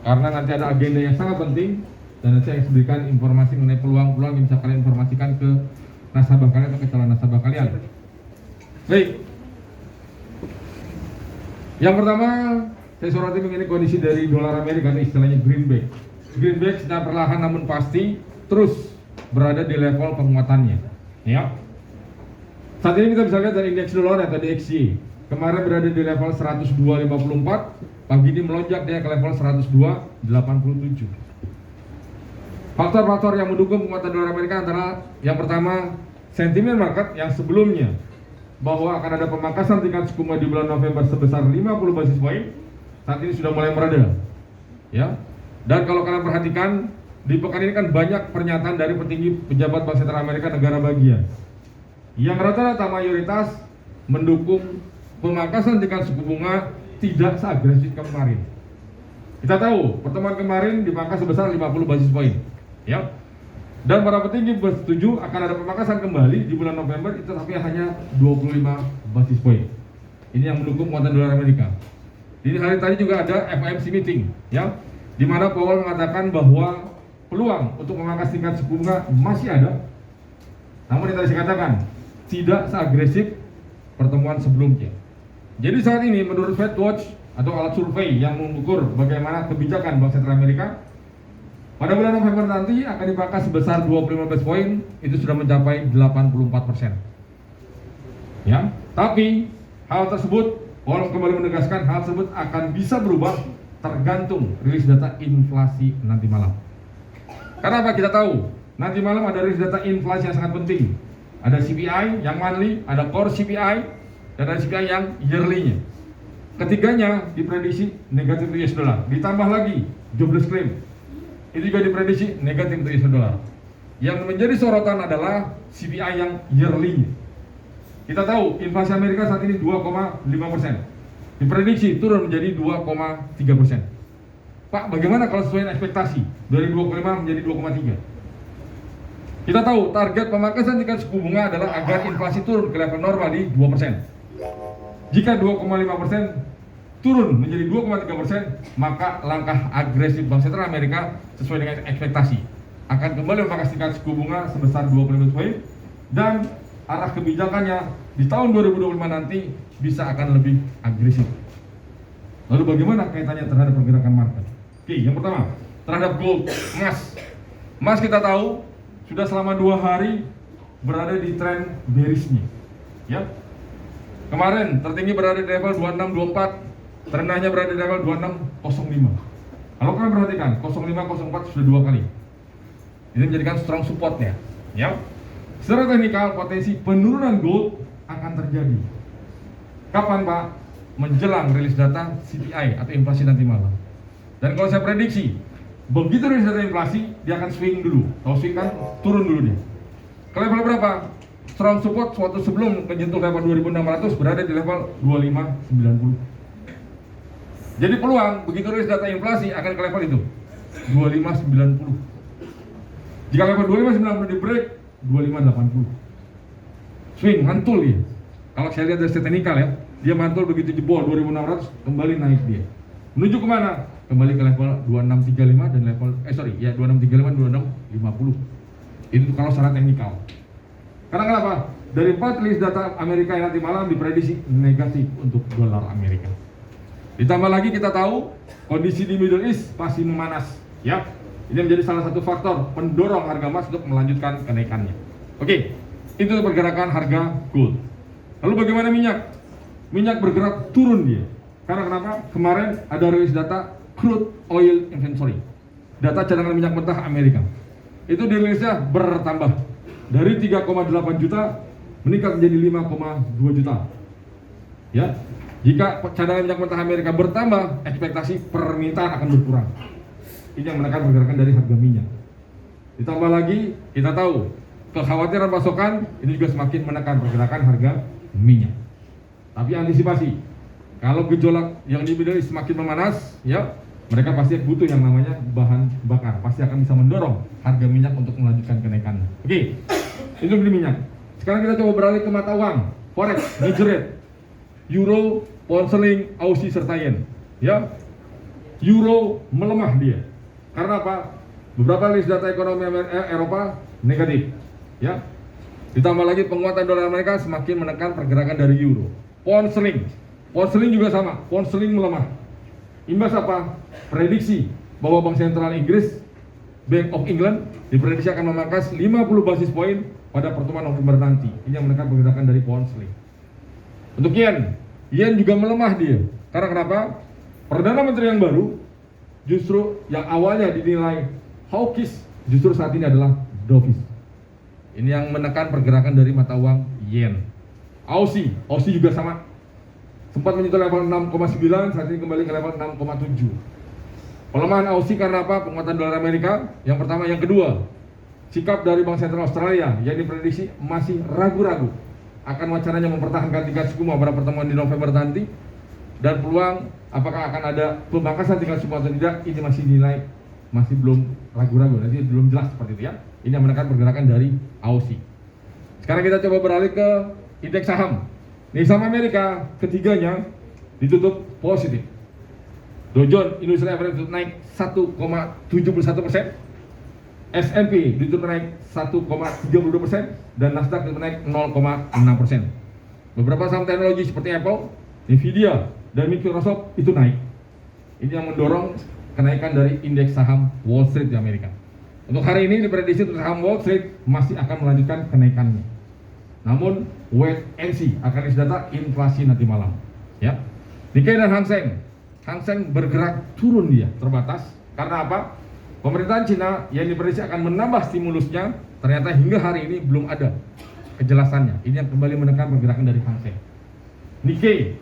Karena nanti ada agenda yang sangat penting dan nanti saya berikan informasi mengenai peluang-peluang yang bisa kalian informasikan ke nasabah kalian atau ke calon nasabah kalian. Baik. Yang pertama, saya soroti mengenai kondisi dari dolar Amerika, istilahnya greenback. Greenback secara perlahan namun pasti terus berada di level penguatannya. Ya. Saat ini kita bisa lihat dari indeks dolar atau DXY. Kemarin berada di level 102.54, pagi ini melonjak dia ke level 102.87. Faktor-faktor yang mendukung penguatan dolar Amerika adalah yang pertama, sentimen market yang sebelumnya bahwa akan ada pemangkasan tingkat suku bunga di bulan November sebesar 50 basis point, saat ini sudah mulai mereda. Ya. Dan kalau kalian perhatikan, di pekan ini kan banyak pernyataan dari petinggi pejabat Bank Sentral Amerika negara bagian yang rata-rata mayoritas mendukung pemangkasan tingkat suku bunga tidak seagresif kemarin. Kita tahu pertemuan kemarin dipangkas sebesar 50 basis point, ya. Dan para petinggi bersetuju akan ada pemangkasan kembali di bulan November, itu tapi hanya 25 basis point. Ini yang mendukung penguatan dolar Amerika. Di hari tadi juga ada FOMC meeting, ya, di mana Powell mengatakan bahwa peluang untuk memangkas tingkat suku bunga masih ada. Namun yang tadi saya katakan tidak seagresif pertemuan sebelumnya. Jadi saat ini menurut Fed Watch atau alat survei yang mengukur bagaimana kebijakan Bank Sentral Amerika, pada bulan November nanti akan dipangkas sebesar 25 basis point, itu sudah mencapai 84%. Ya, tapi hal tersebut, Powell kembali menegaskan hal tersebut akan bisa berubah tergantung rilis data inflasi nanti malam. Karena apa? Kita tahu nanti malam ada rilis data inflasi yang sangat penting. Ada CPI yang monthly, ada core CPI, dan ada CPI yang yearly-nya. Ketiganya diprediksi negatif US dollar. Ditambah lagi jobless claim, itu juga diprediksi negatif US dollar. Yang menjadi sorotan adalah CPI yang yearly-nya. Kita tahu inflasi Amerika saat ini 2,5%. Diprediksi turun menjadi 2,3%. Pak, bagaimana kalau sesuai ekspektasi dari 2,5 menjadi 2,3? Kita tahu target pemangkasan tingkat suku bunga adalah agar inflasi turun ke level normal di 2%. Jika 2,5% turun menjadi 2,3%, maka langkah agresif Bank Sentral Amerika sesuai dengan ekspektasi akan kembali memangkas tingkat suku bunga sebesar 25 poin, dan arah kebijakannya di tahun 2025 nanti bisa akan lebih agresif. Lalu bagaimana kaitannya terhadap pergerakan market? Oke, yang pertama terhadap gold, emas. Emas kita tahu sudah selama 2 hari berada di tren bearish-nya. Ya. Kemarin tertinggi berada di level 2624, terendahnya berada di level 2605. Kalau kalian perhatikan 0504 sudah 2 kali. Ini menjadikan strong support-nya, ya. Secara teknikal potensi penurunan gold akan terjadi. Kapan, Pak? Menjelang rilis data CPI atau inflasi nanti malam. Dan kalau saya prediksi, begitu rilis data inflasi, dia akan swing dulu. Kalau swing kan turun dulu dia. Ke level berapa? Strong support suatu sebelum menyentuh level 2600 berada di level 2590. Jadi peluang begitu rilis data inflasi akan ke level itu 2590. Jika level 2590 di break 2580. Swing mantul dia. Kalau saya lihat dari teknikal ya, dia mantul begitu jebol 2600 kembali naik dia. Menuju kemana? Kembali ke level 2635 dan level 2635 2650. Itu kalau secara teknikal. Karena kenapa? Dari 4 rilis data Amerika yang nanti malam diprediksi negatif untuk dolar Amerika. Ditambah lagi kita tahu kondisi di Middle East masih memanas, ya. Ini menjadi salah satu faktor pendorong harga emas untuk melanjutkan kenaikannya. Oke, itu pergerakan harga gold. Lalu bagaimana minyak? Minyak bergerak turun dia. Karena kenapa? Kemarin ada rilis data crude oil inventory, data cadangan minyak mentah Amerika. Itu dirilisnya bertambah dari 3,8 juta meningkat menjadi 5,2 juta. Ya, jika cadangan minyak mentah Amerika bertambah, ekspektasi permintaan akan berkurang. Ini yang menekan pergerakan dari harga minyak. Ditambah lagi, kita tahu kekhawatiran pasokan ini juga semakin menekan pergerakan harga minyak. Tapi antisipasi, kalau gejolak yang di Middle East semakin memanas, ya mereka pasti butuh yang namanya bahan bakar, pasti akan bisa mendorong harga minyak untuk melanjutkan kenaikannya. Oke, itu beli minyak. Sekarang kita coba beralih ke mata uang, forex, major rate, euro, pound sterling, Aussie serta yen. ya, euro melemah dia. Karena apa? Beberapa list data ekonomi Eropa negatif, ya. Ditambah lagi penguatan dolar Amerika semakin menekan pergerakan dari euro. Pound sterling juga sama, pound sterling melemah. Imbas apa? Prediksi bahwa Bank Sentral Inggris, Bank of England, diprediksi akan memangkas 50 basis poin pada pertemuan November nanti. Ini yang menekan pergerakan dari pound sterling. Untuk yen juga melemah dia. Karena kenapa? Perdana Menteri yang baru justru yang awalnya dinilai hawkish, justru saat ini adalah dovish. Ini yang menekan pergerakan dari mata uang yen. Aussie juga sama. Sempat menyentuh level 6,9, saat ini kembali ke level 6,7. Pelemahan Aussie karena apa? Penguatan dolar Amerika. Yang pertama, yang kedua, sikap dari Bank Sentral Australia yang diprediksi masih ragu-ragu akan wacananya mempertahankan tingkat suku bunga pada pertemuan di November nanti, dan peluang apakah akan ada pemangkasan tingkat suku bunga atau tidak, ini masih dinilai masih belum ragu-ragu, nanti belum jelas seperti itu ya. Ini yang menekan pergerakan dari Aussie. Sekarang kita coba beralih ke indeks saham. Nih, saham Amerika ketiganya ditutup positif. Dow Jones Industrial Average naik 1,71%, S&P ditutup naik 1,32%, dan Nasdaq ditutup naik 0,6%. Beberapa saham teknologi seperti Apple, Nvidia, dan Microsoft itu naik. Ini yang mendorong kenaikan dari indeks saham Wall Street di Amerika. Untuk hari ini diprediksi untuk saham Wall Street masih akan melanjutkan kenaikannya. Namun wait and see, akan rilis data inflasi nanti malam. Ya, Nikkei dan Hang Seng bergerak turun dia terbatas. Karena apa? Pemerintahan Cina yang diprediksi akan menambah stimulusnya, ternyata hingga hari ini belum ada kejelasannya. Ini yang kembali menekan pergerakan dari Hang Seng. Nikkei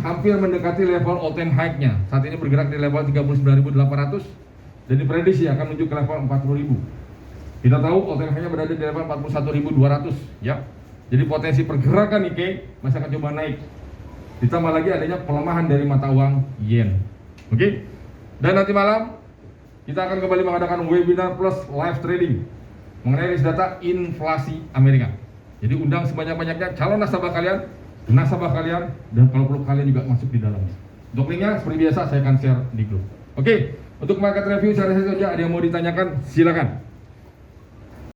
hampir mendekati level all time high-nya. Saat ini bergerak di level 39.800 dan diprediksi akan menuju ke level 40.000. Kita tahu all time high-nya berada di level 41.200 ya. Jadi potensi pergerakan Nikkei masih akan coba naik. Ditambah lagi adanya pelemahan dari mata uang yen. Oke. Dan nanti malam kita akan kembali mengadakan webinar plus live trading mengenai rilis data inflasi Amerika. Jadi undang sebanyak-banyaknya calon nasabah kalian, dan kalau perlu kalian juga masuk di dalamnya. Untuk linknya seperti biasa saya akan share di grup. Oke, untuk market review saya saja, ada yang mau ditanyakan silakan.